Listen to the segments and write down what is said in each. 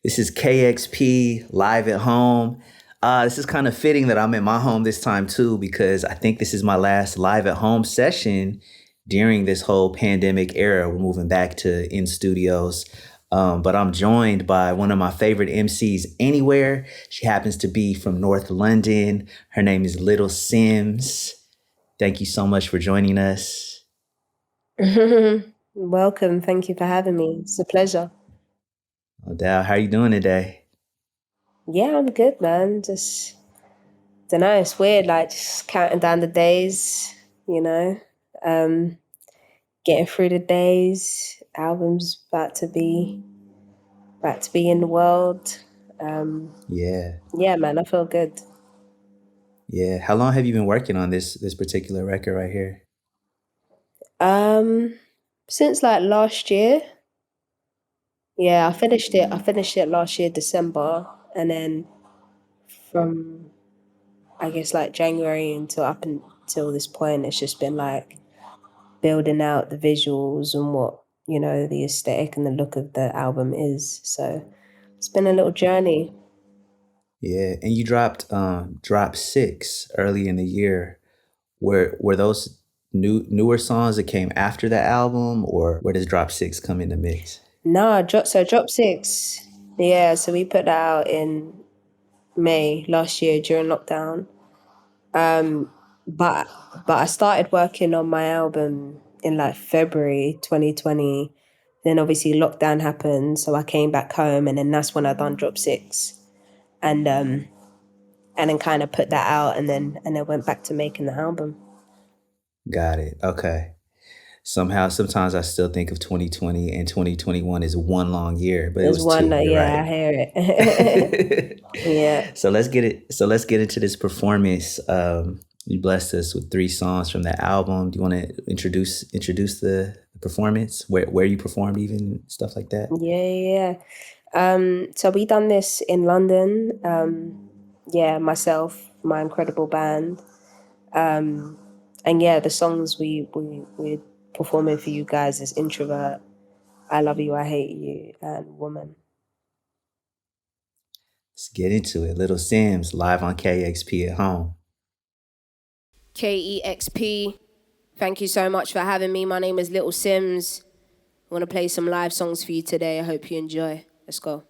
This is KEXP live at home. This is kind of fitting that I'm at my home this time too, because I think this is my last live at home session during this whole pandemic era. We're moving back to in studios. But I'm joined by one of my favorite MCs anywhere. She happens to be from North London. Her name is Little Simz. Thank you so much for joining us. Welcome. Thank you for having me. It's a pleasure. No doubt. How are you doing today? Yeah, I'm good, man. Just, don't know, it's weird, like just counting down the days, getting through the days. Album's about to be in the world. Yeah, man, I feel good. Yeah. How long have you been working on this particular record right here? Since like last year. Yeah, I finished it last year, December, and then from I guess like January up until this point, it's just been like building out the visuals and what, the aesthetic and the look of the album is. So it's been a little journey. Yeah. And you dropped Drop 6 early in the year. Were those newer songs that came after the album, or where does Drop 6 come in the mix? No, Drop 6. Yeah, so we put that out in May last year during lockdown. But I started working on my album in like February 2020. Then obviously lockdown happened, so I came back home, and then that's when I done Drop 6. And then kind of put that out, and then went back to making the album. Got it. Okay. Sometimes I still think of 2020 and 2021 as one long year, but it was one. two. Yeah, Right. I hear it. Yeah. So let's get into this performance. You blessed us with 3 songs from that album. Do you want to introduce the performance, where you performed, even stuff like that? Yeah. So we done this in London. Myself, my incredible band, and yeah, the songs we're performing for you guys is Introvert, I Love You, I Hate You, and Woman. Let's get into it. Little Simz live on KEXP at home. KEXP, thank you so much for having me. My name is Little Simz. I want to play some live songs for you today. I hope you enjoy. Let's go.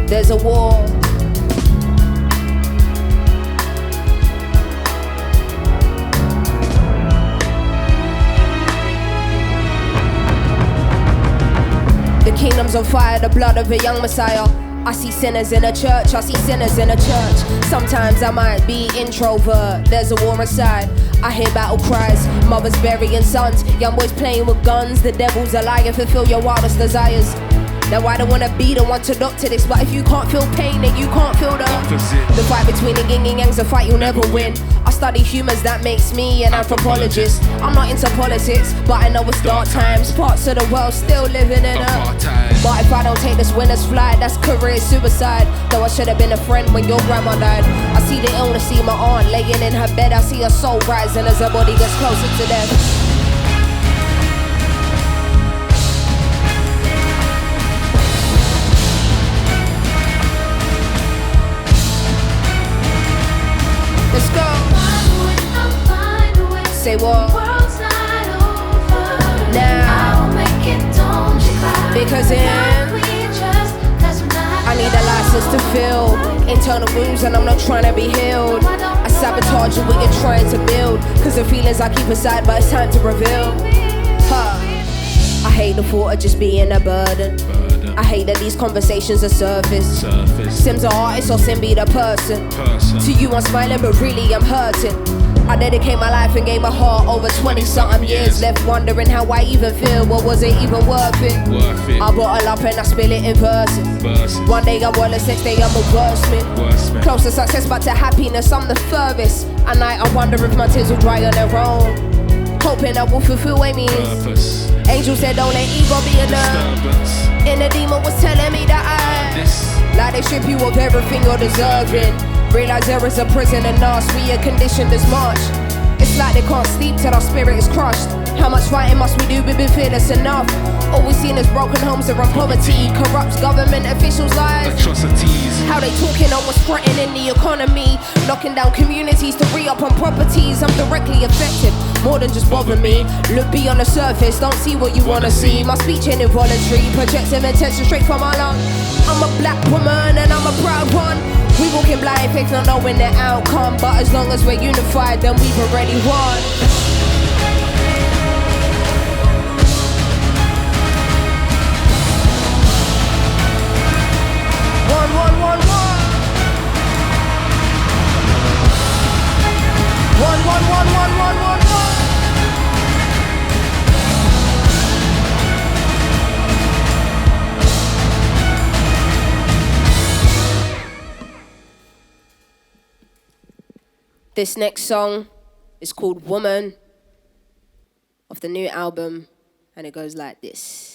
There's a war. The kingdom's on fire, the blood of a young Messiah. I see sinners in a church, Sometimes I might be introvert, there's a war inside. I hear battle cries, mothers burying sons, young boys playing with guns. The devil's a liar, fulfill your wildest desires. Now I don't wanna be the one to doctor this, but if you can't feel pain, then you can't feel the opposite. The fight between the yin and yang's a fight you'll never win. I study humans, that makes me an anthropologist. I'm not into politics, but I know it's dark times. Parts of the world still living in a but if I don't take this winner's flight, that's career suicide. Though I should have been a friend when your grandma died. I see the illness, see my aunt laying in her bed. I see her soul rising as her body gets closer to death. Let's go. Say what? Now I'll make it, don't you cry. Because I need a license feelings to feel. Internal wounds and I'm not trying to be healed. I sabotage you what you're trying to build. Cause the feelings I keep aside, but it's time to reveal. I hate the thought of just being a burden. I hate that these conversations are surface. Simz are artist or Sim be the person. To you I'm smiling but really I'm hurting. I dedicate my life and gave my heart over 20-something years. Left wondering how I even feel, or was it even worth it? I bottle up and I spill it in verses. One day I'm worthless, next day I'm a wordsmith. Close to success but to happiness I'm the furthest. At night I wonder if my tears will dry on their own. Hoping I will fulfill what it means. Angel said don't let ego be enough. And the demon was telling me that like they strip you of everything you're deserving. Realize there is a prison and us, we are conditioned as much. It's like they can't sleep till our spirit is crushed. How much fighting must we do before fearless enough? All we've seen is broken homes and poverty. Corrupts government officials' lives. Atrocities. How they talking on what's threatening the economy. Knocking down communities to re-up on properties. I'm directly affected, more than just bother me. Look beyond the surface, don't see what you wanna see. My speech ain't involuntary, projecting intention straight from my lung. I'm a black woman and I'm a proud one. We walking blind faith not knowing the outcome. But as long as we're unified then we've already won. One. This next song is called Woman of the new album, and it goes like this.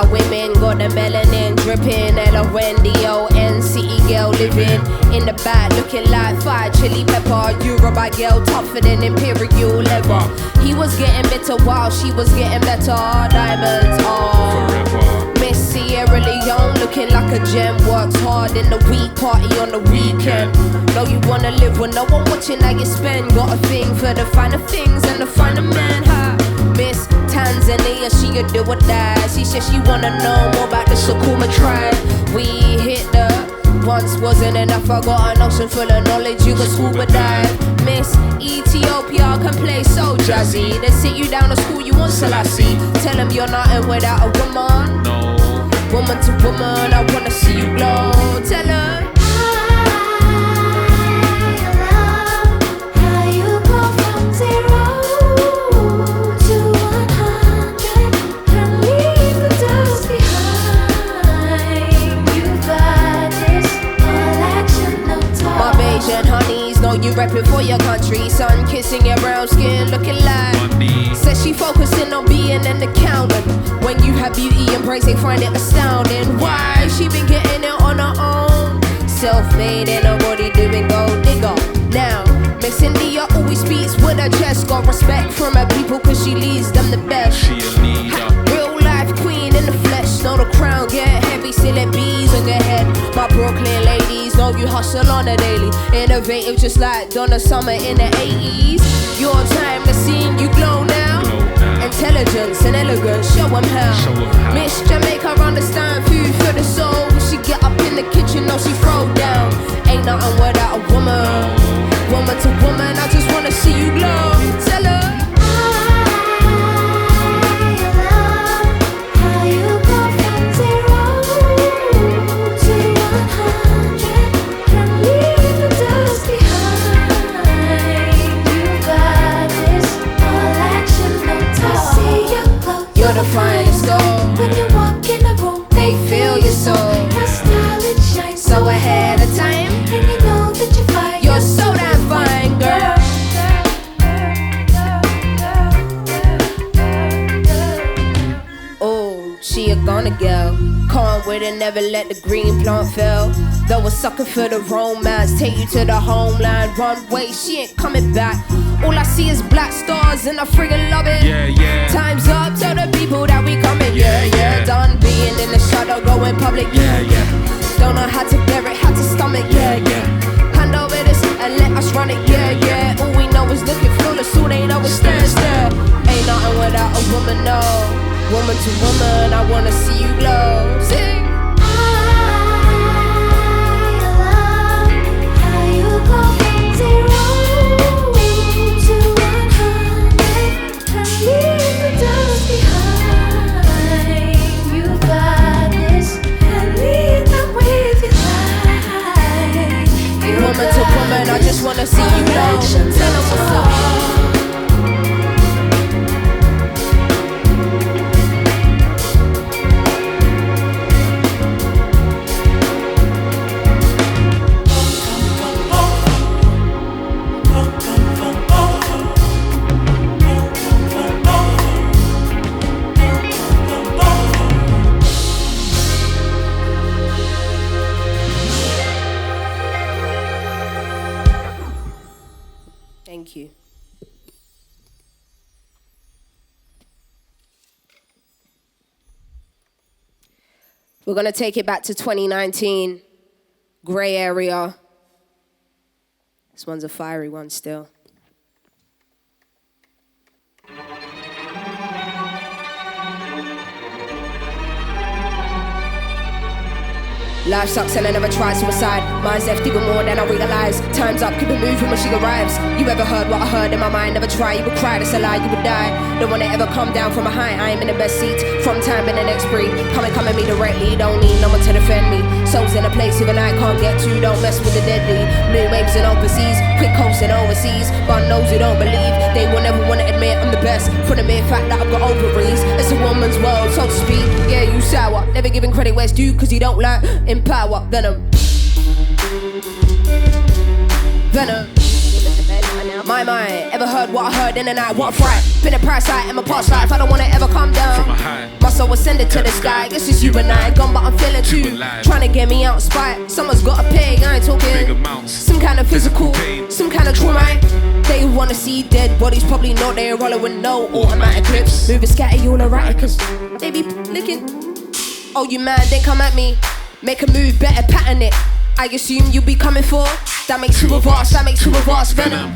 Women got the melanin dripping. L-O-N-D-O-N-C-E girl living in the back looking like fire chili pepper. Yoruba girl tougher than imperial leather. He was getting bitter while she was getting better. Diamonds on Miss Sierra Leone looking like a gem. Works hard in the week, party on the weekend. Know you wanna live with no one watching how you spend. Got a thing for the finer things and the finer men. Miss Tanzania, she a do or die. She said she wanna know more about the Sakuma tribe. We hit the once wasn't enough. I got an ocean full of knowledge. You can scuba dive. Miss Ethiopia can play so jazzy. They sit you down to school, you want Selassie. Tell them you're nothing without a woman. No. Woman to woman, I wanna see you glow. Tell her. Know you reppin' for your country, sun kissing your brown skin, looking like money. Says she focusing on being an accountant. When you have beauty and praise, they find it astounding. Why? She been getting it on her own. Self-made and nobody doing gold digger. Now, Miss India always speaks with her chest. Got respect from her people cause she leads them the best. She a leader. Real life queen in the flesh. Know the crown get heavy, still it bees on your head. My Brooklyn ladies know you hustle on a daily. Innovative just like Donna Summer in the 80s. Your time to seeing you glow now. Intelligence and elegance, show 'em how. Miss Jamaica understand food for the soul. She get up in the kitchen, know she throw down. Ain't nothing without a woman. Woman to woman, I just wanna see you glow. Tell her. You're the finest gold. When you walk in the room, They feel your soul. your style it shines So ahead of time, and you know that you're fine. you're so damn fine, girl. Oh, she a gonna girl. Calm with it, never let the green plant fail. Though a sucker for the romance, take you to the homeland. Run away, she ain't coming back. All I see is black stars and I friggin' love it. Yeah, yeah. Time's up, tell the people that we coming. Yeah, yeah. Done being in the shadow, going public. Yeah, yeah. Don't know how to bear it, how to stomach. Yeah, yeah. Hand over this and let us run it. Yeah, yeah. All we know is looking flawless. All they know is stand still. Ain't nothing without a woman, no. Woman to woman, I wanna see you glow. Sing. Woman to woman, I just wanna see you glow. Tell them what's up. Thank you. We're gonna take it back to 2019. Grey area. This one's a fiery one still. Life sucks and I never tried suicide. Mine's left even more than I realize. Time's up, keep it moving when she arrives. You ever heard what I heard in my mind? Never try, you would cry, that's a lie, you would die. Don't wanna ever come down from behind. I am in the best seat, from time in the next breed. Come at me directly, don't need no one to defend me. Souls in a place even I can't get to, don't mess with the deadly. New waves and overseas, quick coasting overseas. But knows who don't believe, they will never wanna admit I'm the best. For the mere fact that I've got ovaries. It's a woman's world, so to speak. Yeah, you sour, never giving credit where it's due, cause you don't like in power. Venom. Venom. My mind, ever heard what I heard in the night? What a fright. Been a parasite in my past life, I don't wanna ever come down. From a high. My soul ascended to the sky, this is you and I. Gone but I'm feeling too. Trying to get me out of spite. Someone's gotta pay, I ain't Big talking. amounts. Some kind of physical, pain. some kind of trauma. They wanna see dead bodies, probably not. They're rolling with no automatic clips. Moving scatter, you all erratic, cause they be licking. Oh, you man, then come at me. Make a move, better pattern it. I assume you'll be coming for. That makes two of us, that makes two of us. Venom.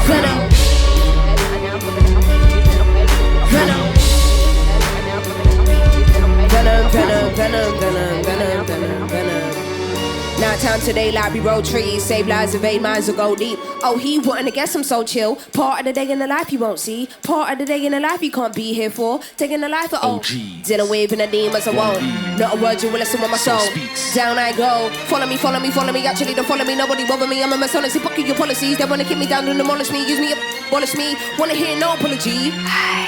Venom. Venom. Venom, venom, venom, venom, venom, venom, venom. Night time today, like we roll trees, save lives, evade minds, or go deep. Oh, he wouldn't guess I'm so chill. Part of the day in the life you won't see. Part of the day in the life you can't be here for. Taking the life of Dinner waving the demons I won't. Not a word you will listen with my soul. Down I go. Follow me, follow me, follow me. Actually don't follow me, nobody bother me. I'm a Masonic, see fuck your policies. They wanna keep me down, don't demolish me. Use me, abolish me. Wanna hear no apology.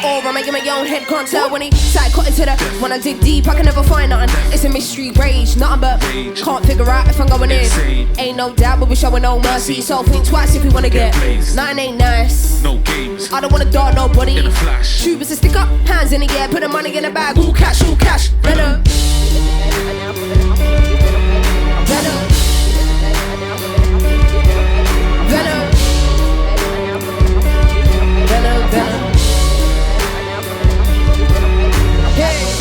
Or I'm making my own head can't tell when he side cut into the. When I dig deep, I can never find nothing. It's a mystery, rage, nothing but can't figure out if I'm going in. Ain't no doubt, but we're showing no mercy. So think twice if we wanna get. Nothing ain't nice. No games. I don't wanna dart nobody. In a flash. Troopers to stick up, hands in the air, put the money in the bag. All cash, all cash. Venom. Venom. Venom. Venom. Venom. Hey.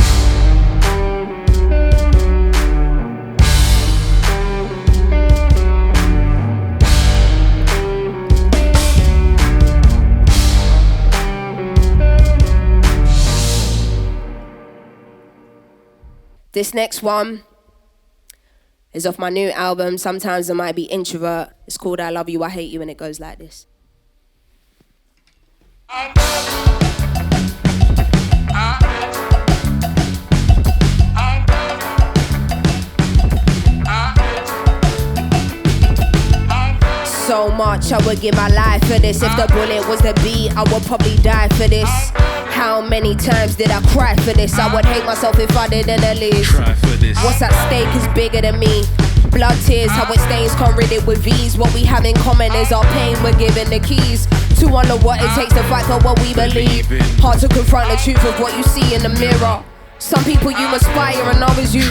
This next one is off my new album, Sometimes I Might Be Introvert. It's called I Love You, I Hate You, and it goes like this. So much I would give my life for this. If the bullet was the beat, I would probably die for this. How many times did I cry for this? I would hate myself if I didn't at least. Try for this. What's at stake is bigger than me. Blood, tears, how it stains, can't read it with ease. What we have in common is our pain, we're given the keys to unlock what it takes to fight for what we believe. Hard to confront the truth of what you see in the mirror. Some people you aspire and others you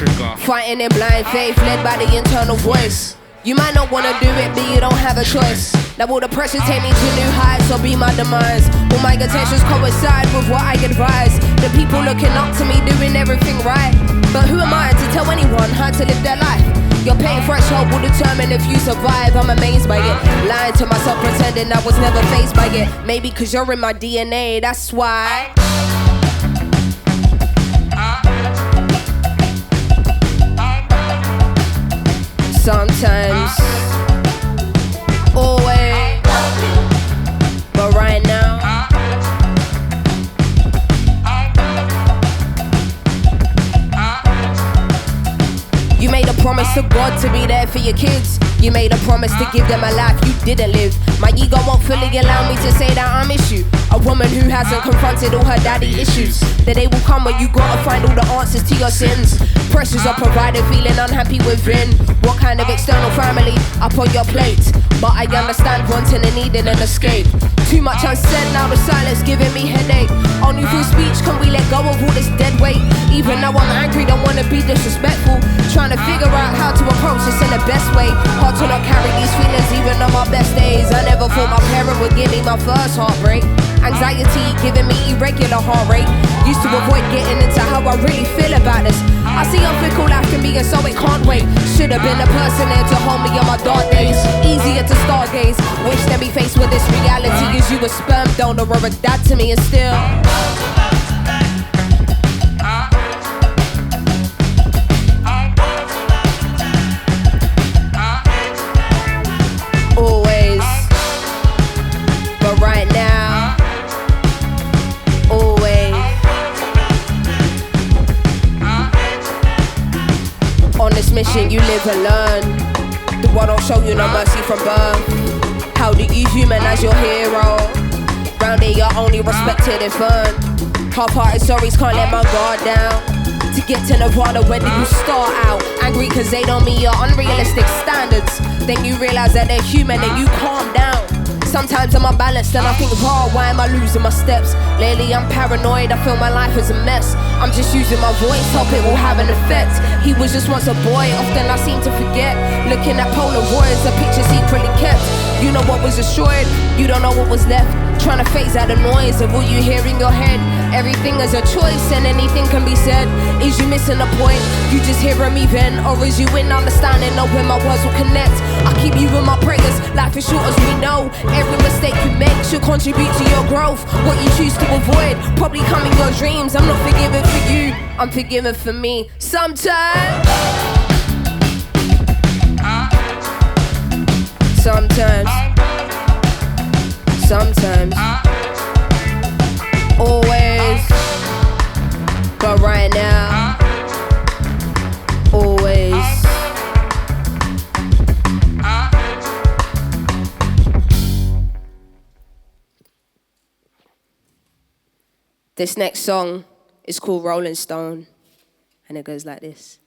fighting in blind faith, led by the internal voice. You might not wanna do it, but you don't have a choice. Now will the pressure take me to new heights or be my demise? Will my intentions coincide with what I advise? The people looking up to me doing everything right, but who am I to tell anyone how to live their life? Your pain threshold will determine if you survive. I'm amazed by it, lying to myself pretending I was never faced by it. Maybe cause you're in my DNA, that's why. Sometimes, always, but right now, you made a promise to God to be there for your kids. You made a promise to give them a life you didn't live. My ego won't fully allow me to say that I miss you. A woman who hasn't confronted all her daddy issues. The day will come when you gotta find all the answers to your sins. Pressures are provided, feeling unhappy within. What kind of external family up on your plate? But I understand wanting and needing an escape. Too much unsaid, now the silence giving me headache. Only through speech can we let go of all this dead weight. Even though I'm angry, don't wanna be disrespectful. Trying to figure out how to approach this in the best way. Hard to not carry these feelings even on my best days. I never thought my parent would give me my first heartbreak. Anxiety giving me irregular heart rate. Used to avoid getting into how I really feel about this. I see how fickle life can be and so it can't wait. Should've been a person there to hold me on my dark days. Easier to stargaze. Wish to be faced with this reality. Is you a sperm donor or a dad to me and still always, but right now, always. On this mission you live and learn. The world don't show you no mercy from birth. How do you humanize your hero? Round here you're only respected if earned. Half-hearted stories can't let my guard down. To get to Nirvana, when do you start out? Angry cause they don't meet your unrealistic standards. Then you realize that they're human and you calm down. Sometimes I'm unbalanced and I think, raw, why am I losing my steps? Lately I'm paranoid, I feel my life is a mess. I'm just using my voice, hope it will have an effect. He was just once a boy, often I seem to forget. Looking at Polaroids, a picture secretly kept. You know what was destroyed, you don't know what was left. Trying to phase out the noise of what you hear in your head. Everything is a choice and anything can be said. Is you missing a point? You just hearing me vent? Or is you in understanding of when my words will connect? I keep you in my prayers, life is short as we know. Every mistake you make should contribute to your growth. What you choose to avoid, probably come in your dreams. I'm not forgiven for you, I'm forgiven for me. Sometimes, always, but right now, always. This next song is called Rolling Stone, and it goes like this.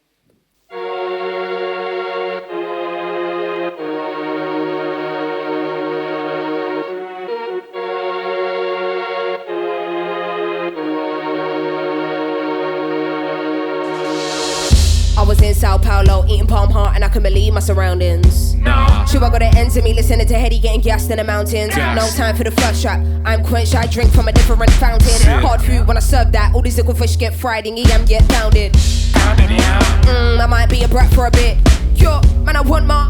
I was in Sao Paulo, eating palm heart, and I couldn't believe my surroundings. Nah. Sure, I got the ends of me listening to Heady getting gassed in the mountains. Gas. No time for the first track. I'm quenched, I drink from a different fountain. Sick. Hard food when I serve that. All these little fish get fried and EM get pounded. I might be a brat for a bit. Yo, man, I want my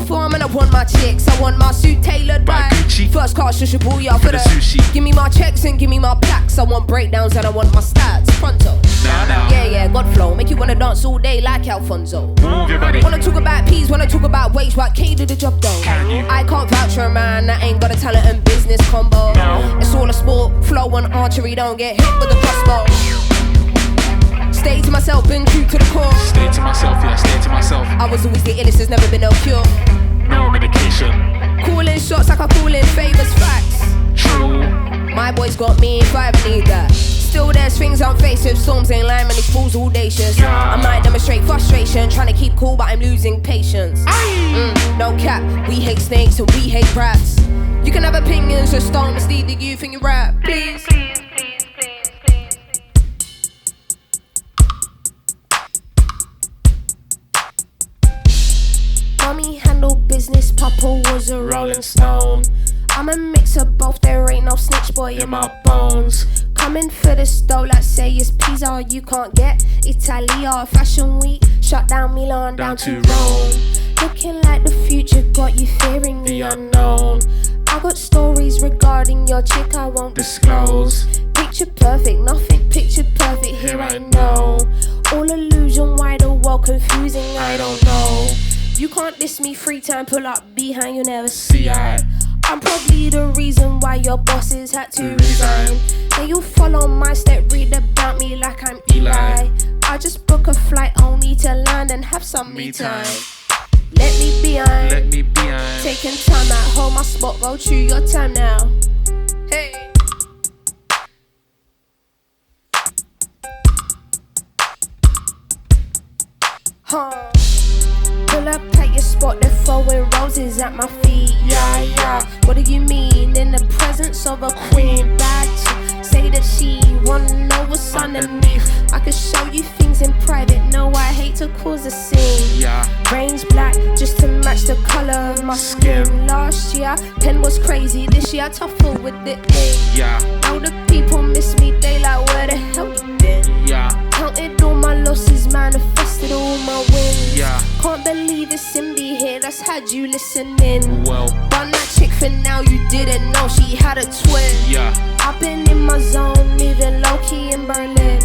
farm and I want my chicks. I want my suit tailored by Gucci. First class Shibuya for the sushi. Give me my checks and give me my plaques. I want breakdowns and I want my stats. Pronto. Nah. Yeah, God flow. Make you wanna dance all day like Alfonso. Move your body. Wanna talk about peas, wanna talk about weights, but K do the job though. I can't vouch for a man that ain't got a talent and business combo. No. It's all a sport, flow and archery, don't get hit with a crossbow. Stay to myself, been true to the core. Stay to myself, yeah, stay to myself. I was always the illest, there's never been no cure. No medication. Calling shots like I call in favors, facts. True. My boys got me if I ever need that. Still there's things I'm faced with, storms ain't lying, man, these fools audacious. I might demonstrate frustration, trying to keep cool, but I'm losing patience. No cap, we hate snakes and we hate rats. You can have opinions, just don't mislead the youth in your rap, please. Mommy couple was a rolling stone. I'm a mix of both, there ain't no snitch boy in my bones. Coming for the stove like say it's pizza you can't get. Italia, fashion week, shut down Milan down to Rome. Looking like the future got you fearing the unknown. I got stories regarding your chick I won't disclose. Picture perfect, nothing picture perfect here I know. All illusion, why the world confusing, I don't know. You can't diss me, free time, pull up behind, you never see I'm probably the reason why your bosses had to resign. Then you follow my step, read about me like I'm Eli. I just book a flight only to land and have some me time. Let me be on. Taking time out, hold my spot, go through your time now. Hey. Pull up at your spot, they're throwing roses at my feet. Yeah. What do you mean? In the presence of a queen, bad chick. Say that she wanna know what's underneath. I could show you things in private. No, I hate to cause a scene. Yeah. Range black just to match the color of my skin. Last year, pen was crazy. This year, tougher with the ink. Yeah. Now the people miss me. They like, where the hell you been? Yeah. Counted all my losses, manifested all my wins. Yeah. Can't believe it's Simbi here, that's had you listening. Well. Bun that chick for now, you didn't know she had a twin. Yeah. I've been in my zone, moving low key in Berlin.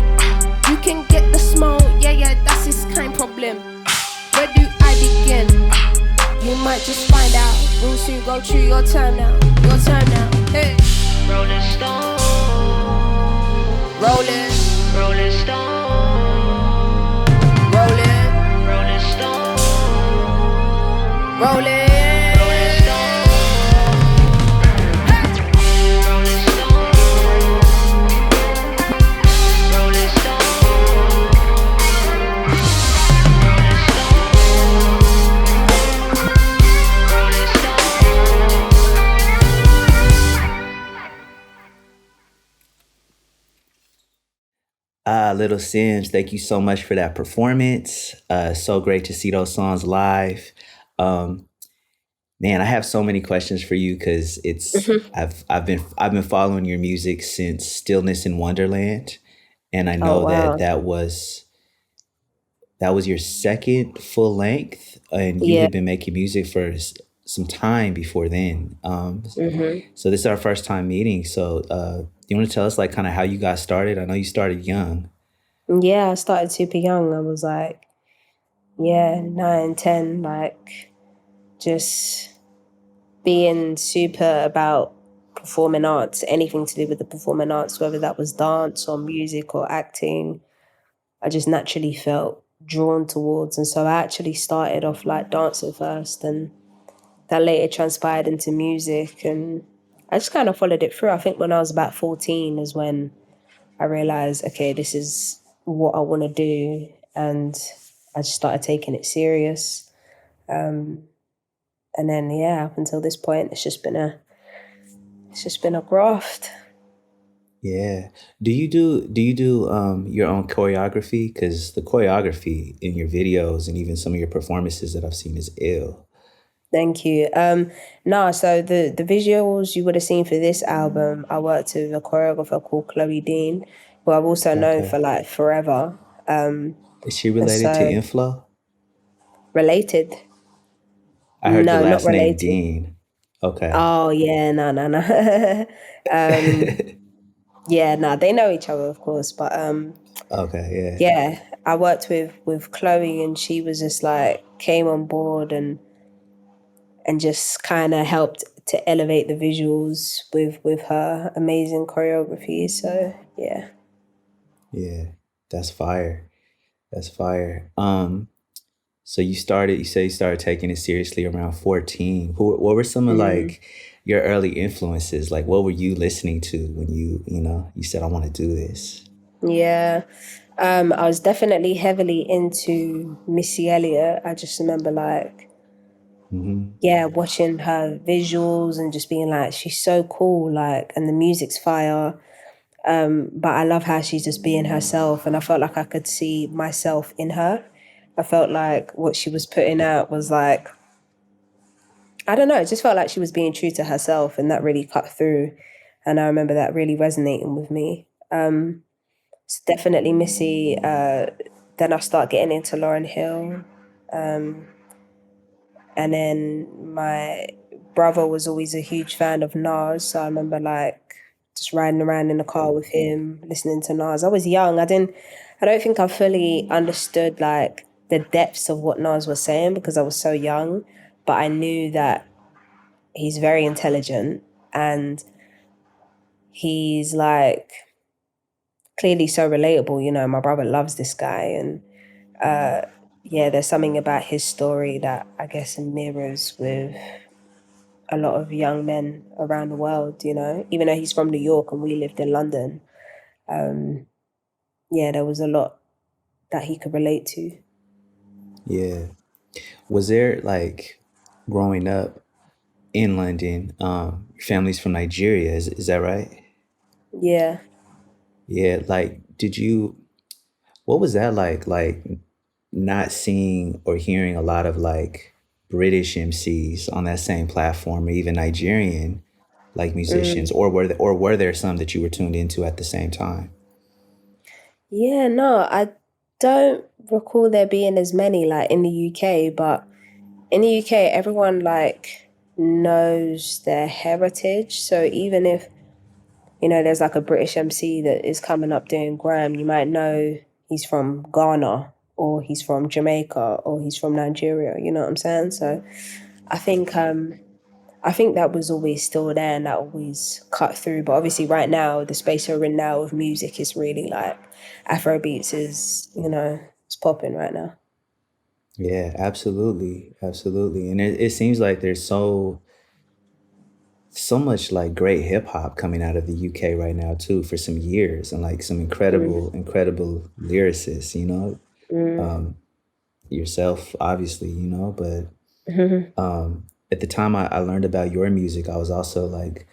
You can get the smoke, yeah, that's his kind problem. Where do I begin? You might just find out. We'll soon go through your time now. Hey. Rolling Stone, Rolling Stone, Rolling Stone, Rolling Little Simz, thank you so much for that performance. So great to see those songs live. Man, I have so many questions for you because I've been following your music since Stillness in Wonderland, and I know that was your second full length, and you had been making music for some time before then. So this is our first time meeting. So you want to tell us like kind of how you got started? I know you started young. Yeah, I started super young. I was like, 9, 10, like just being super about performing arts, anything to do with the performing arts, whether that was dance or music or acting. I just naturally felt drawn towards. And so I actually started off like dancing first, and that later transpired into music. And I just kind of followed it through. I think when I was about 14 is when I realized, okay, this is what I want to do. And I just started taking it serious. And then, up until this point, it's just been a graft. Yeah. Do you do your own choreography? Because the choreography in your videos and even some of your performances that I've seen is ill. Thank you. So the visuals you would have seen for this album, I worked with a choreographer called Chloe Dean, who I've also known for like forever. Is she related to Inflow? Related? I heard No, the last not name related. Dean. Okay. Oh yeah, no. They know each other, of course, but okay, yeah. yeah, I worked with Chloe, and she was just like came on board and just kind of helped to elevate the visuals with her amazing choreography. So yeah. Yeah, that's fire. So you say you started taking it seriously around 14. What were some of like your early influences? Like what were you listening to when you said, I want to do this? Yeah. I was definitely heavily into Missy Elliott. I just remember like, watching her visuals and just being like, she's so cool, like, and the music's fire. But I love how she's just being herself, and I felt like I could see myself in her. I felt like what she was putting out was like I don't know, it just felt like she was being true to herself, and that really cut through. And I remember that really resonating with me. It's definitely Missy. Then I start getting into Lauryn Hill. And then my brother was always a huge fan of Nas. So I remember like just riding around in the car with him, listening to Nas. I was young. I don't think I fully understood like the depths of what Nas was saying because I was so young. But I knew that he's very intelligent and he's like clearly so relatable. You know, my brother loves this guy, and yeah, there's something about his story that I guess mirrors with a lot of young men around the world, you know, even though he's from New York and we lived in London. Yeah, there was a lot that he could relate to. Yeah. Was there like growing up in London, your family's from Nigeria, is that right? Yeah. Yeah, like what was that like not seeing or hearing a lot of like British MCs on that same platform or even Nigerian like musicians, or were there some that you were tuned into at the same time? Yeah, no, I don't recall there being as many like in the UK, but in the UK, everyone like knows their heritage. So even if, you know, there's like a British MC that is coming up doing grime, you might know he's from Ghana or he's from Jamaica or he's from Nigeria, you know what I'm saying? So I think that was always still there and that always cut through. But obviously right now, the space we're in now of music is really like Afrobeats is, you know, it's popping right now. Yeah, absolutely. Absolutely. And it seems like there's so much like great hip hop coming out of the UK right now too for some years, and like some incredible lyricists, you know. Yourself obviously, you know, but at the time I learned about your music, I was also like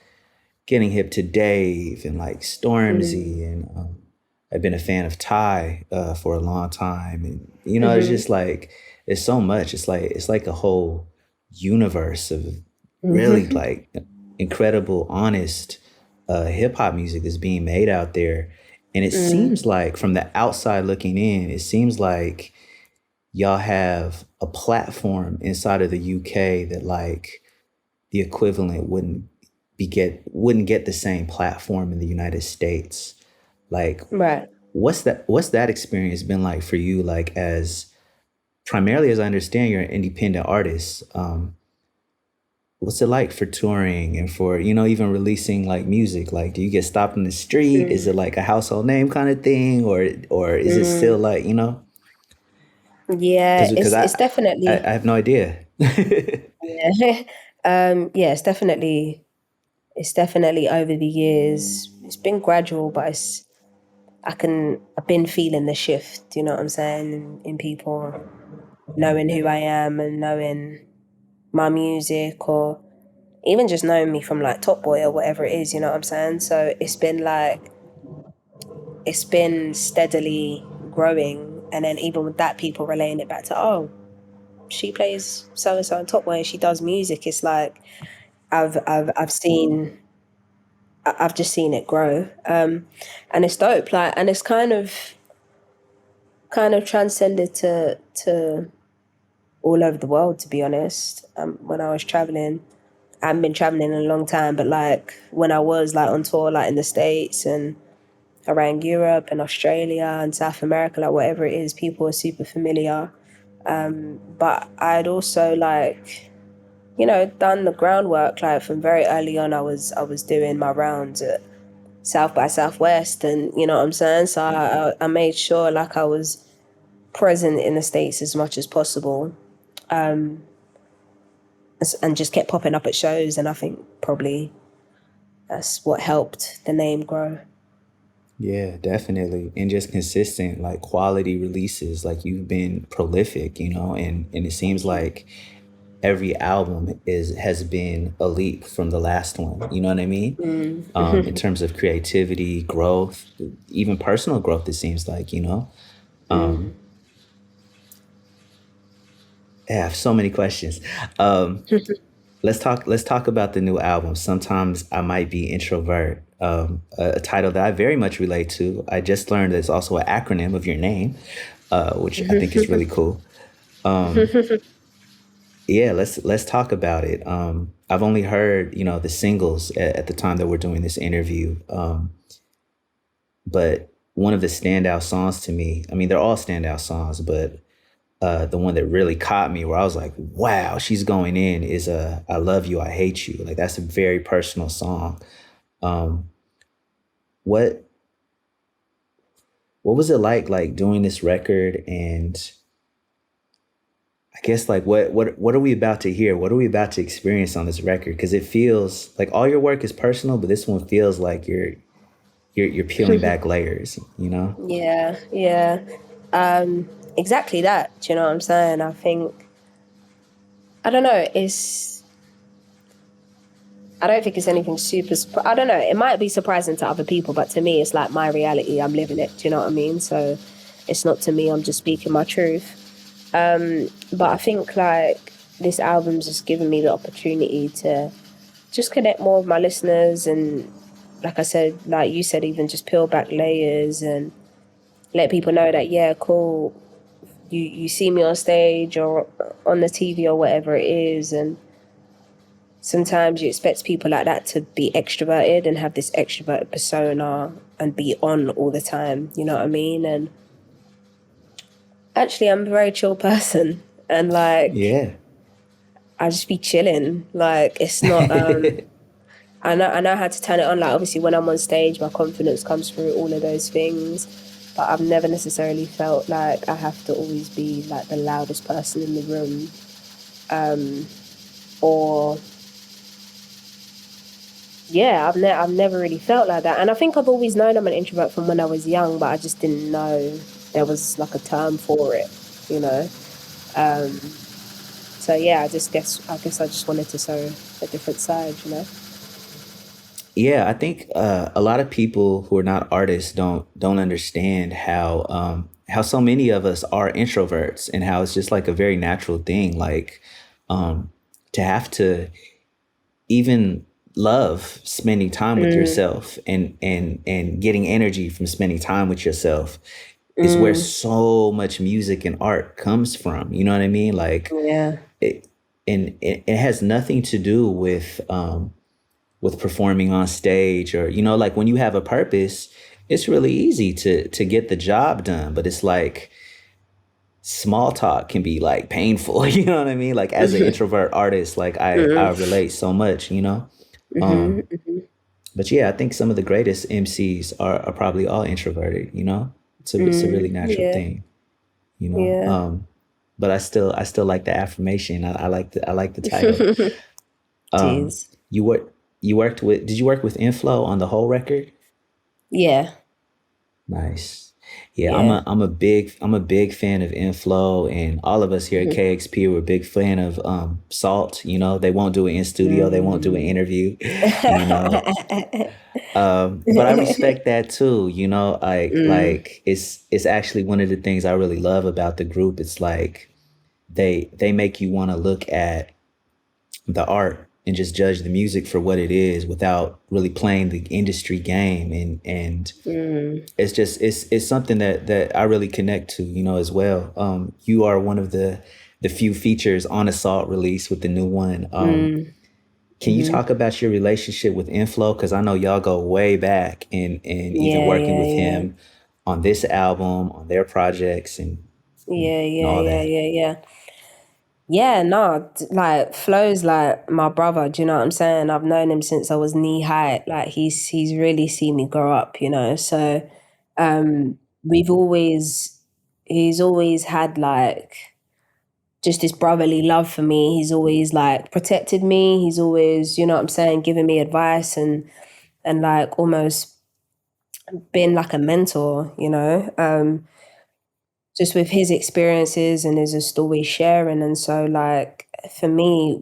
getting hip to Dave and like Stormzy, and I've been a fan of Ty for a long time, and you know, it's just like it's so much. It's like a whole universe of really like incredible, honest hip hop music that's being made out there, and it seems like from the outside looking in, it seems like y'all have a platform inside of the UK that like the equivalent wouldn't get the same platform in the United States. Like, Right. what's that experience been like for you? Like, as primarily as I understand, you're an independent artist. What's it like for touring and for, you know, even releasing like music? Like, do you get stopped in the street? Is it like a household name kind of thing, or is it still like, you know? Yeah, Because it's definitely I have no idea. yeah. Yeah, it's definitely over the years. It's been gradual, but I've been feeling the shift, you know what I'm saying, in people knowing who I am and knowing my music, or even just knowing me from like Top Boy or whatever it is, you know what I'm saying? So it's been steadily growing, and then even with that, people relaying it back to, oh, she plays so and so on Top Boy and she does music. It's like I've seen I've just seen it grow, and it's dope. Like, and it's kind of transcended to all over the world. To be honest, when I was traveling, I haven't been traveling in a long time, but like when I was like on tour, like in the States and around Europe and Australia and South America, like whatever it is, people are super familiar. But I'd also like, you know, done the groundwork. Like from very early on, I was doing my rounds at South by Southwest, and you know what I'm saying. So I made sure like I was present in the States as much as possible, and just kept popping up at shows. And I think probably that's what helped the name grow. Yeah, definitely. And just consistent, like quality releases. Like you've been prolific, you know, and it seems like every album has been a leap from the last one. You know what I mean? In terms of creativity, growth, even personal growth, it seems like, you know. I have so many questions. let's talk about the new album. Sometimes I might be introvert. A title that I very much relate to. I just learned there's also an acronym of your name, which I think is really cool. Yeah, let's talk about it. I've only heard the singles at the time that we're doing this interview, but one of the standout songs to me. I mean, they're all standout songs, but the one that really caught me, where I was like, "Wow, she's going in," is "I Love You, I Hate You." Like that's a very personal song. Um, what what was it like doing this record, and I guess like what are we about to hear? What are we about to experience on this record? Because it feels like all your work is personal, but this one feels like you're peeling back layers. You know? Yeah, yeah. Exactly that. Do you know what I'm saying? I think, I don't know, I don't think it's anything super, I don't know, it might be surprising to other people, but to me, it's like my reality, I'm living it, do you know what I mean? So it's not to me, I'm just speaking my truth. But I think like this album's just given me the opportunity to just connect more with my listeners and, like I said, like you said, even just peel back layers and let people know that, yeah, cool, you see me on stage or on the TV or whatever it is, and sometimes you expect people like that to be extroverted and have this extroverted persona and be on all the time, you know what I mean? And actually, I'm a very chill person, and like Yeah. I just be chilling. Like it's not. I know how to turn it on. Like obviously, when I'm on stage, my confidence comes through all of those things. But I've never necessarily felt like I have to always be like the loudest person in the room, or yeah, I've never really felt like that. And I think I've always known I'm an introvert from when I was young, but I just didn't know there was like a term for it, you know. So yeah, I guess I just wanted to show a different side, you know. Yeah, I think a lot of people who are not artists don't understand how so many of us are introverts, and how it's just like a very natural thing, like to have to even love spending time with yourself, and getting energy from spending time with yourself is where so much music and art comes from. You know what I mean? Like Yeah. it, and it has nothing to do with performing on stage, or like when you have a purpose, it's really easy to get the job done. But it's like small talk can be like painful. You know what I mean? Like as an introvert artist, like I relate so much. Um, but yeah, I think some of the greatest MCs are probably all introverted. It's a really natural Yeah. thing. You know. Yeah. But I still like the affirmation. I like the title. Jeez. Did you work with Inflow on the whole record? Yeah. Nice. Yeah, Yeah. I'm a big fan of Inflow, and all of us here at KXP were a big fan of Salt. They won't do it in studio, they won't do an interview. But I respect that too. Like it's actually one of the things I really love about the group. It's like they make you want to look at the art and just judge the music for what it is without really playing the industry game, and it's something that I really connect to, as well. You are one of the few features on Assault release with the new one. Can you talk about your relationship with Inflow? Because I know y'all go way back, and even working with him on this album, on their projects, and all that. Yeah. Yeah, no, like Flo's like my brother, do you know what I'm saying? I've known him since I was knee high. Like he's really seen me grow up, So we've always he's always had like just this brotherly love for me. He's always like protected me. He's always, you know what I'm saying, giving me advice and like almost been like a mentor, just with his experiences, and is just always sharing. And so like for me,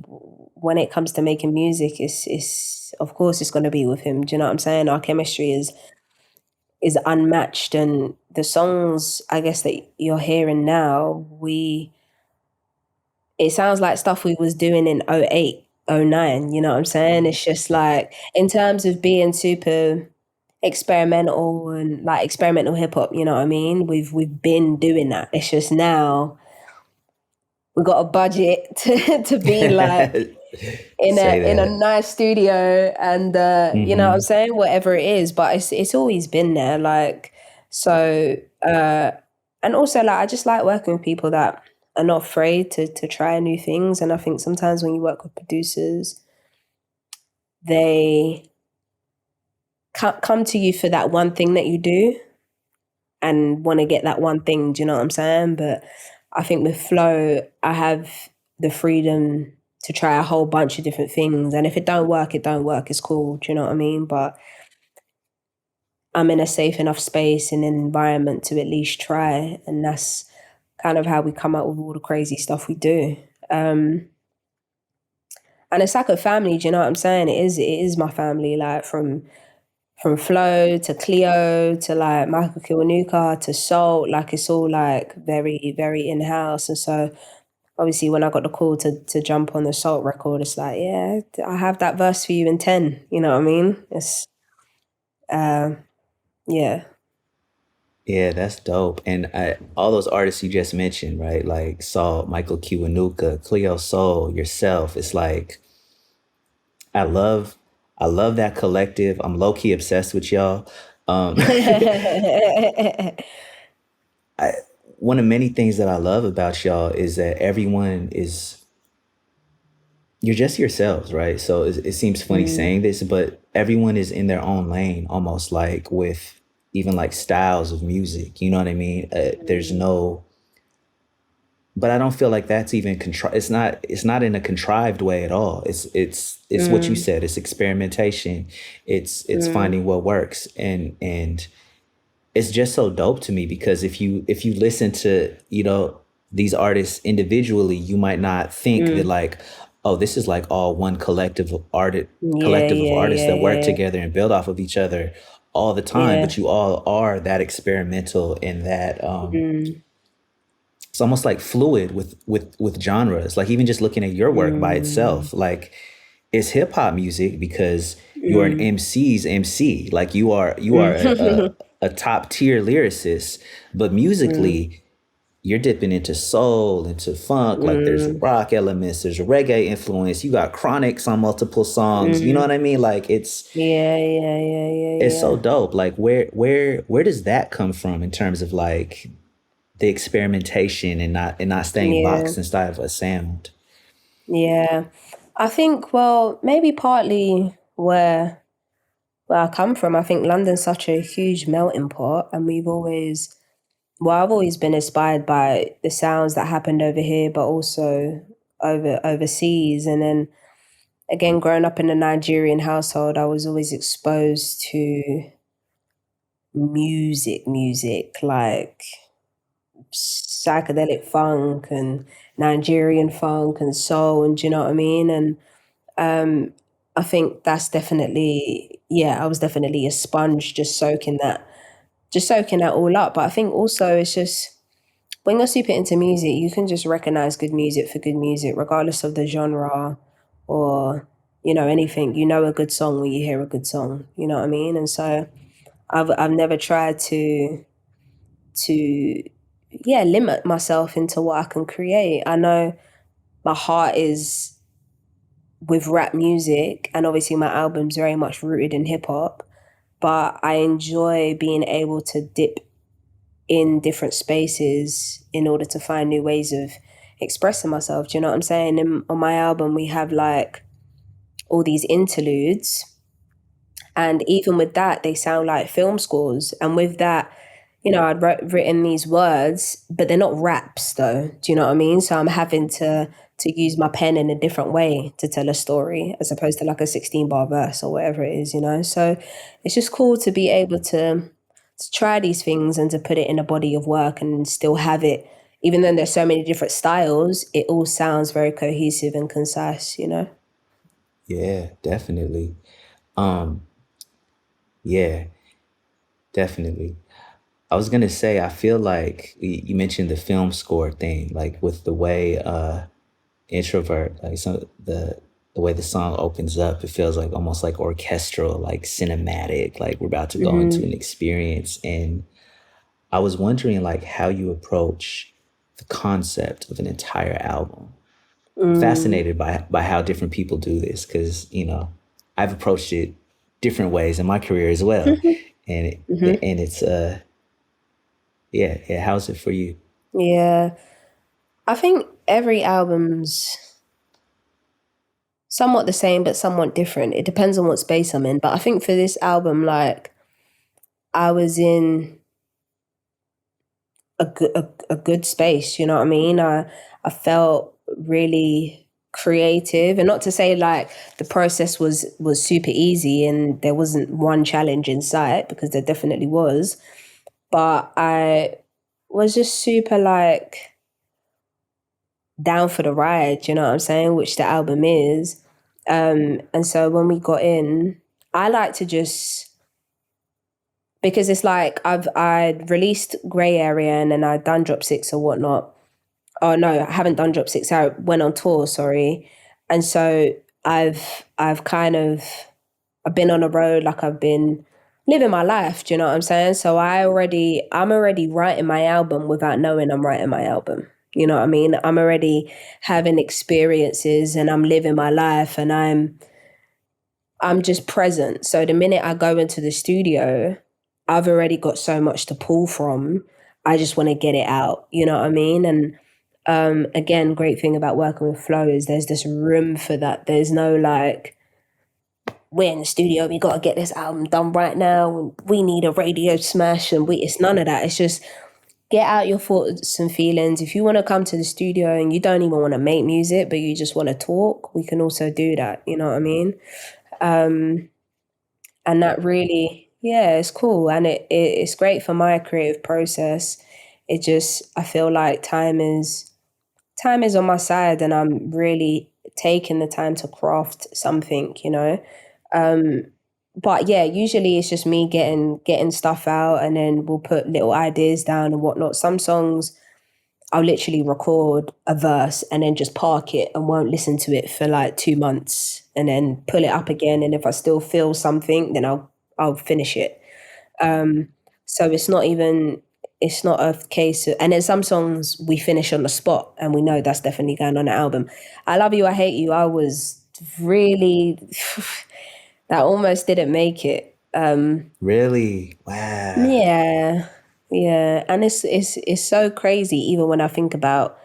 when it comes to making music, it's of course it's going to be with him. Do you know what I'm saying? Our chemistry is unmatched, and the songs I guess that you're hearing now, it sounds like stuff we was doing in 08, '09. You know what I'm saying? It's just like, in terms of being super experimental and like experimental hip hop, you know what I mean? We've been doing that. It's just now we got a budget to be like in Say a that. nice studio, and you know what I'm saying, whatever it is, but it's always been there, like. So and also, like, I just like working with people that are not afraid to try new things. And I think sometimes when you work with producers, they come to you for that one thing that you do and want to get that one thing, do you know what I'm saying? But I think with Flow, I have the freedom to try a whole bunch of different things. And if it don't work, it don't work. It's cool, do you know what I mean? But I'm in a safe enough space and environment to at least try. And that's kind of how we come up with all the crazy stuff we do. And it's like a family, do you know what I'm saying? It is my family, like from Flow to Clio to like Michael Kiwanuka to Salt, like it's all like very, very in-house. And so obviously when I got the call to jump on the Salt record, it's like, yeah, I have that verse for you in 10, you know what I mean? It's, yeah. Yeah, that's dope. And all those artists you just mentioned, right? Like Salt, Michael Kiwanuka, Cleo Soul, yourself. It's like, I love that collective. I'm low key obsessed with y'all. One of many things that I love about y'all is that you're just yourselves, right? So it seems funny saying this, but everyone is in their own lane, almost like with even like styles of music. You know what I mean? There's no, but I don't feel like that's even It's not in a contrived way at all. It's what you said. It's experimentation. It's finding what works, and it's just so dope to me, because if you listen to, you know, these artists individually, you might not think that like, oh, this is like all one collective of artists that work together and build off of each other all the time. But you all are that experimental and that it's almost like fluid with genres. Like even just looking at your work by itself, like it's hip hop music because you are an MC's MC. Like you are a top tier lyricist, but musically you're dipping into soul, into funk. Like there's rock elements, there's reggae influence. You got Chronics on multiple songs. You know what I mean? Like it's it's so dope. Like where does that come from in terms of like the experimentation and not staying boxed inside of a sound? Yeah. I think, well, maybe partly where I come from. I think London's such a huge melting pot, and I've always been inspired by the sounds that happened over here, but also overseas. And then again, growing up in a Nigerian household, I was always exposed to music, like psychedelic funk and Nigerian funk and soul, and do you know what I mean? And I think that's definitely, I was definitely a sponge, just soaking that all up. But I think also it's just, when you're super into music, you can just recognize good music for good music, regardless of the genre or, you know, anything. You know a good song when you hear a good song, you know what I mean? And so I've never tried to limit myself into what I can create. I know my heart is with rap music, and obviously my album's very much rooted in hip hop, but I enjoy being able to dip in different spaces in order to find new ways of expressing myself. Do you know what I'm saying? And on my album, we have like all these interludes, and even with that, they sound like film scores. And with that, you know, I'd written these words, but they're not raps though. Do you know what I mean? So I'm having to use my pen in a different way to tell a story, as opposed to like a 16-bar verse or whatever it is, you know? So it's just cool to be able to try these things and to put it in a body of work and still have it, even though there's so many different styles, it all sounds very cohesive and concise, you know? Yeah, definitely. Yeah, definitely. I was gonna say, I feel like you mentioned the film score thing, like with the way Introvert, like some the way the song opens up, it feels like almost like orchestral, like cinematic, like we're about to go into Mm-hmm. an experience. And I was wondering like how you approach the concept of an entire album. I'm Mm. fascinated by how different people do this because, you know, I've approached it different ways in my career as well. And Mm-hmm. and it's yeah, how's it for you? Yeah. I think every album's somewhat the same but somewhat different. It depends on what space I'm in. But I think for this album, like I was in a good space, you know what I mean? I felt really creative, and not to say like the process was super easy and there wasn't one challenge in sight, because there definitely was, but I was just super like down for the ride, you know what I'm saying, which the album is. And so when we got in, I like to just, because it's like I'd released Grey Area and then I'd done Drop Six or whatnot. Oh no, I haven't done Drop Six. I went on tour, sorry. And so I've kind of I've been on the road, like I've been living my life, do you know what I'm saying? So I'm already writing my album without knowing I'm writing my album. You know what I mean? I'm already having experiences and I'm living my life, and I'm just present. So the minute I go into the studio, I've already got so much to pull from. I just want to get it out. You know what I mean? And again, great thing about working with Flow is there's this room for that. There's no like, we're in the studio, we got to get this album done right now. We need a radio smash, and it's none of that. It's just get out your thoughts and feelings. If you want to come to the studio and you don't even want to make music, but you just want to talk, we can also do that. You know what I mean? And that really, yeah, it's cool, and it's great for my creative process. It just, I feel like time is on my side, and I'm really taking the time to craft something, you know. But yeah, usually it's just me getting stuff out, and then we'll put little ideas down and whatnot. Some songs I'll literally record a verse and then just park it and won't listen to it for like 2 months, and then pull it up again. And if I still feel something, then I'll finish it. So it's not a case of, and then some songs we finish on the spot and we know that's definitely going on the album. I Love You, I Hate You, I was really, that almost didn't make it. Really? Wow. Yeah, yeah, and it's so crazy even when I think about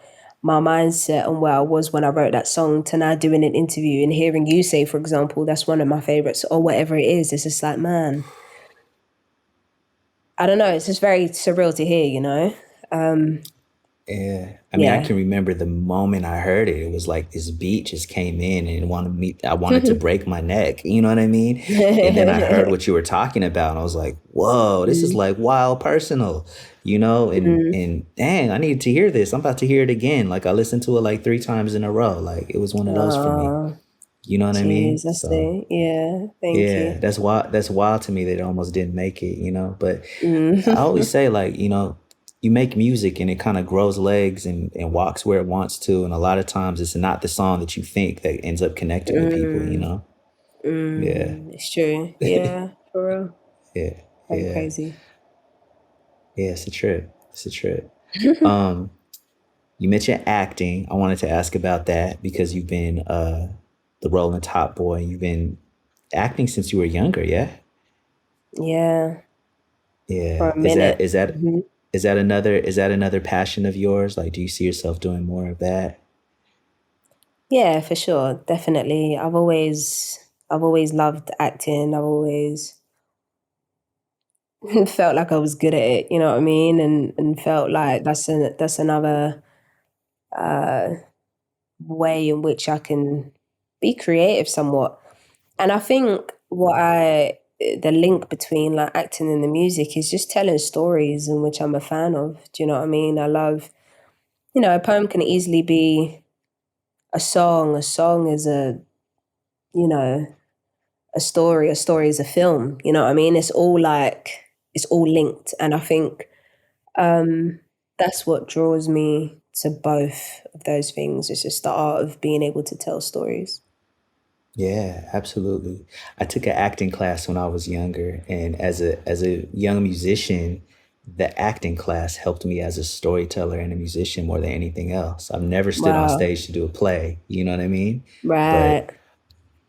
my mindset and where I was when I wrote that song to now doing an interview and hearing you say, for example, that's one of my favorites or whatever it is. It's just like, man, I don't know. It's just very surreal to hear, you know. Yeah. I mean, I Yeah. can remember the moment I heard it. It was like this beat just came in and it wanted me, I wanted to break my neck. You know what I mean? And then I heard what you were talking about and I was like, whoa, this is Mm, like wild personal, you know? mm. And dang, I needed to hear this. I'm about to hear it again. Like I listened to it like 3 times in a row. Like it was one of those for me. Oh, You know what I jeez, mean? that's So the, yeah. Thank yeah, you. that's wild to me that it almost didn't make it, you know. But Mm. I always say like, you know, you make music and it kind of grows legs and walks where it wants to. And a lot of times it's not the song that you think that ends up connecting with people, you Mm. know? Yeah. Mm. It's true. Yeah, for real. Yeah. Very Yeah. crazy. Yeah. It's a trip. It's a trip. Um, you mentioned acting. I wanted to ask about that because you've been the role in Top Boy. You've been acting since you were younger, yeah? Yeah, for Yeah. a minute. Mhm. Is that another passion of yours? Like do you see yourself doing more of that? Yeah, for sure. Definitely. I've always loved acting. I've always felt like I was good at it, you know what I mean? And felt like that's another way in which I can be creative somewhat. And I think the link between like acting and the music is just telling stories, in which I'm a fan of. Do you know what I mean? I love, a poem can easily be a song. A song is you know, a story is a film. You know what I mean? It's all linked. And I think that's what draws me to both of those things. It's just the art of being able to tell stories. Yeah, absolutely. I took an acting class when I was younger, and as a young musician, the acting class helped me as a storyteller and a musician more than anything else. I've never stood on Wow. stage to do a play, you know what I mean? But Right.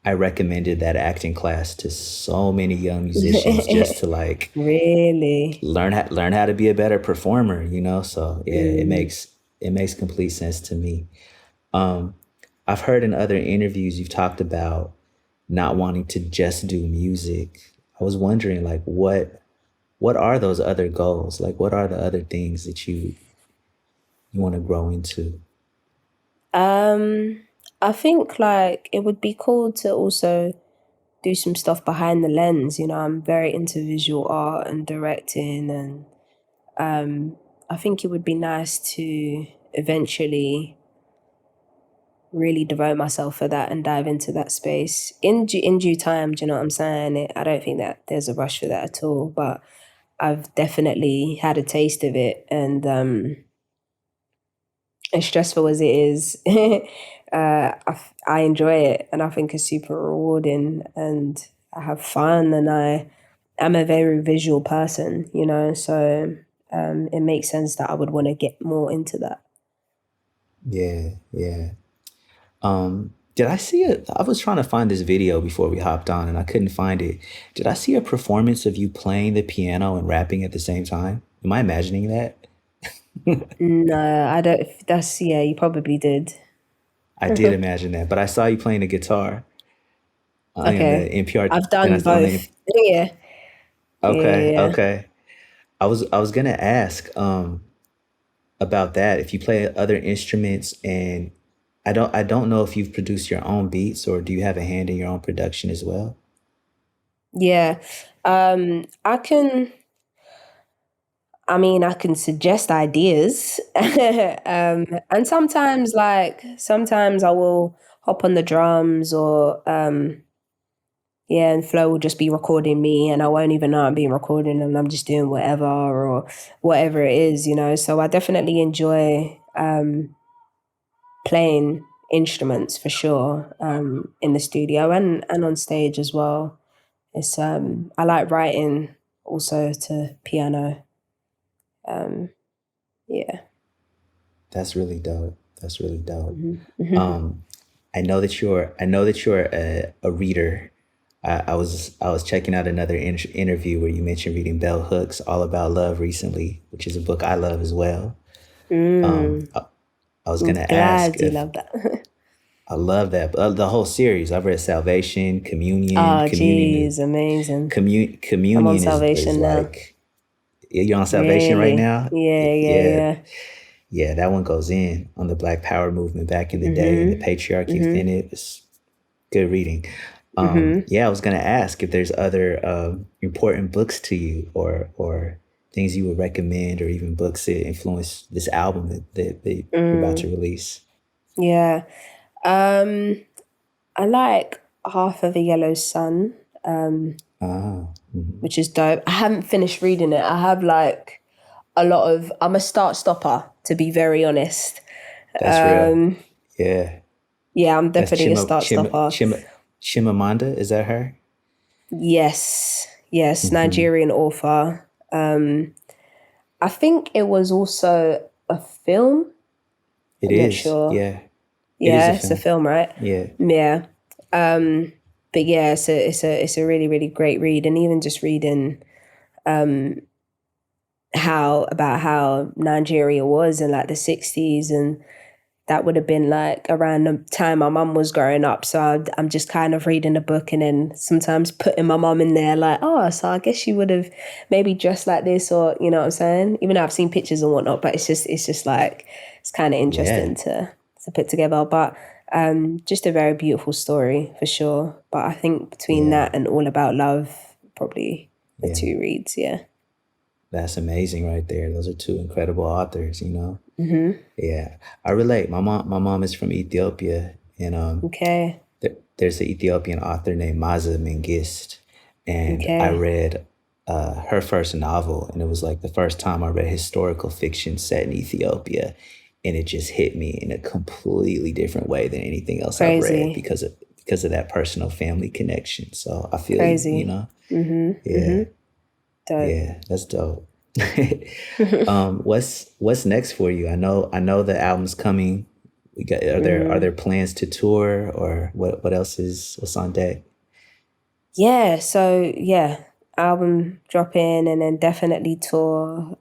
I recommended that acting class to so many young musicians just to like Really? learn how to be a better performer, you know? So yeah, Mm. it makes complete sense to me. Um, I've heard in other interviews you've talked about not wanting to just do music. I was wondering like what are those other goals? Like what are the other things that you want to grow into? Um, I think like it would be cool to also do some stuff behind the lens. I'm very into visual art and directing, and I think it would be nice to eventually really devote myself for that and dive into that space in due time. Do you know what I'm saying? I don't think that there's a rush for that at all, but I've definitely had a taste of it, and as stressful as it is, I enjoy it, and I think it's super rewarding, and I have fun, and I'm a very visual person. So it makes sense that I would want to get more into that. Yeah, yeah. Did I see it? I was trying to find this video before we hopped on and I couldn't find it. Did I see a performance of you playing the piano and rapping at the same time? Am I imagining that? No, I don't. That's yeah. You probably did. I did imagine that, but I saw you playing the guitar on the Okay, NPR. I've And done I on the both. Yeah, yeah, okay, yeah. okay. I was gonna ask about that if you play other instruments, and I don't know if you've produced your own beats or do you have a hand in your own production as well? Yeah. I can. I mean, I can suggest ideas, and sometimes I will hop on the drums, or yeah, and Flo will just be recording me, and I won't even know I'm being recorded, and I'm just doing whatever or whatever it is. So I definitely enjoy playing instruments for sure, in the studio and on stage as well. It's I like writing also to piano. Um, yeah. That's really dope. That's really dope. Mhm. Um, I know that you're a reader. I was checking out another interview where you mentioned reading Bell Hooks All About Love recently, which is a book I love as well. Um, Mm, I, I was I'm gonna ask glad you if love that. I love that the whole series. I've read Salvation, Communion. Oh, geez, amazing. I'm on Communion is salvation now. like you're on Salvation right Really? now. Yeah, yeah, Yeah, yeah. yeah, that one goes in on the Black Power movement back in the day and the Mhm. patriarchy within Mhm. it. It's good reading. Mhm. Yeah, I was gonna ask if there's other important books to you or things you would recommend or even books that influence this album that you're about to Mm. release. Yeah. Um, I like Half of a Yellow Sun, Ah, mhm. which is dope. I haven't finished reading it. I have like a lot of. I'm a start stopper, to be very honest. That's real. Um, Yeah, yeah, I'm that's definitely a start stopper. Chimamanda. Is that her? Yes, yes, Hmm. Nigerian author. I think it was also a film. It I'm not is. sure. Yeah, it is a Yeah, it's a film. film, right? Yeah. Yeah. But yeah, it's a really really great read, and even just reading how Nigeria was in like the 60s, and that would have been like around the time my mum was growing up. So I'm just kind of reading a book and then sometimes putting my mum in there, like, oh, so I guess she would have maybe dressed like this, or you know what I'm saying? Even though I've seen pictures and whatnot, but it's just like it's kind of Yeah. interesting to put together. But just a very beautiful story for sure. But I think between Yeah. that and All About Love, probably the Yeah. two reads. Yeah. That's amazing right there. Those are two incredible authors, you know? Hmm. Yeah. I relate. My mom is from Ethiopia and Okay. there's an Ethiopian author named Maza Mengist, and I Okay. read her first novel, and it was like the first time I read historical fiction set in Ethiopia, and it just hit me in a completely different way than anything else I've read Crazy. because because of that personal family connection. So I feel Crazy. you know. Mm-hmm. Dope. Yeah, that's dope. What's next for you? I know the album's coming. Are there plans to tour, or what else what's on deck? Yeah, so yeah, album dropping and then definitely tour.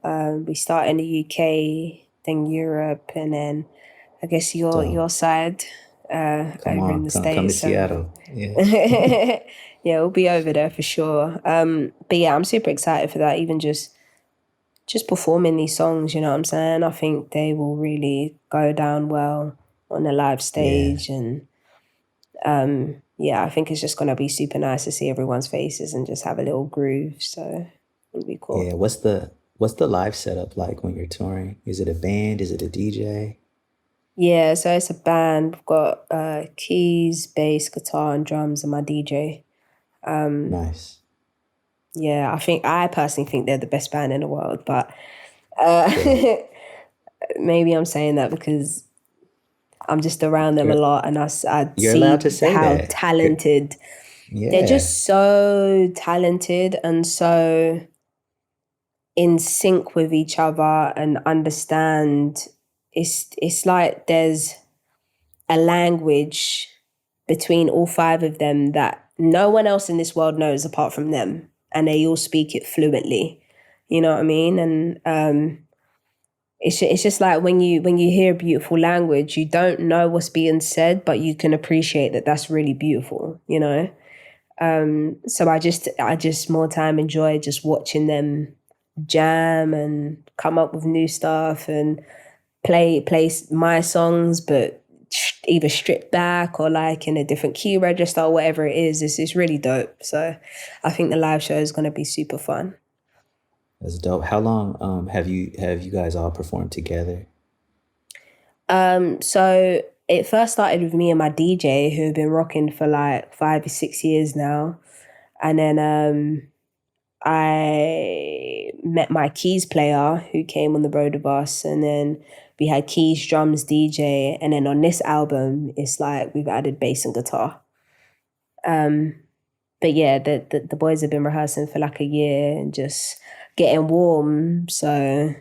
We start in the UK, then Europe, and then I guess your So side come over in on, the come to States. So Seattle. Yeah. yeah, we'll be over there for sure. But yeah, I'm super excited for that. Even just performing these songs, you know what I'm saying? I think they will really go down well on the live stage. And yeah, I think it's just going to be super nice to see everyone's faces and just have a little groove. So it'll be cool. Yeah. What's the live setup like when you're touring? Is it a band? Is it a DJ? Yeah, so it's a band. We've got keys, bass, guitar, and drums, and my DJ. Nice. Yeah, I personally think they're the best band in the world, but Dope. maybe I'm saying that because I'm just around them a You're lot, and I you're see allowed to say how that. talented they're. Yeah. Just so talented and so in sync with each other and understand. It's like there's a language between all five of them that no one else in this world knows apart from them, and they all speak it fluently. You know what I mean? And it's just like when you hear a beautiful language, you don't know what's being said, but you can appreciate that that's really beautiful. You know. So I just more time enjoy just watching them jam and come up with new stuff and play my songs, but either stripped back or like in a different key register or whatever it is. It's really dope. So I think the live show is going to be super fun. That's dope. How long have you guys all performed together? So it first started with me and my DJ who have been rocking for like 5 or 6 years now. And then I met my keys player who came on the road with us, and then we had keys, drums, DJ, and then on this album, it's like we've added bass and guitar. But yeah, the boys have been rehearsing for like a year and just getting warm. So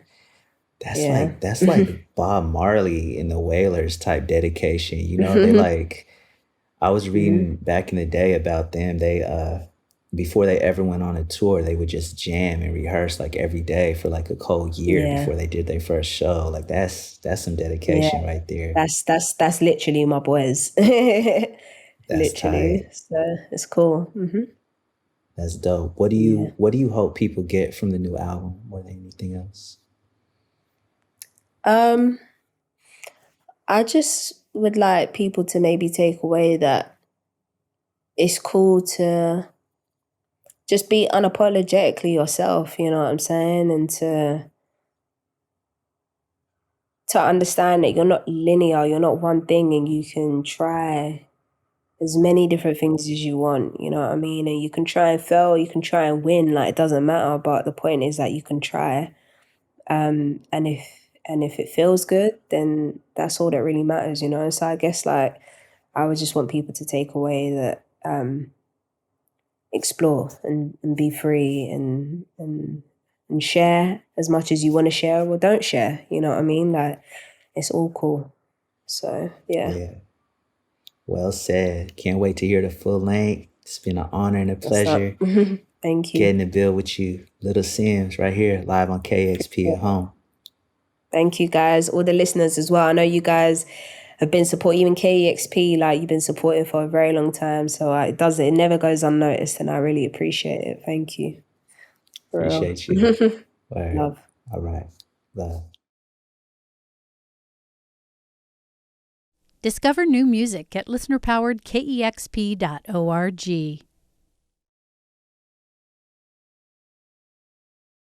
yeah, That's like Bob Marley and the Wailers type dedication. You know, they like I was reading back in the day about them. They before they ever went on a tour, they would just jam and rehearse like every day for like a whole year yeah, before they did their first show. Like that's some dedication yeah. right there. That's literally my boys. That's Literally. tight. So it's cool. That's dope. Yeah. What do you hope people get from the new album more than anything else? I just would like people to maybe take away that it's cool to just be unapologetically yourself, you know what I'm saying? And to understand that you're not linear, you're not one thing, and you can try as many different things as you want, you know what I mean? And you can try and fail, you can try and win, like it doesn't matter, but the point is that you can try. And if it feels good, then that's all that really matters, you know? So I guess like I would just want people to take away that explore and be free and share as much as you want to share or don't share, you know what I mean? Like it's all cool. So yeah. Yeah. Well said. Can't wait to hear the full length. It's been an honor and a What's up? pleasure Thank you. getting to build with you. Little Simz right here, live on KEXP at home. Thank you guys, all the listeners as well. I know you guys have been supporting, even KEXP, like you've been supporting for a very long time. So it never goes unnoticed, and I really appreciate it. Thank you. For real. Appreciate you. All right. Love. All right. Love. Discover new music at listener-powered KEXP.org.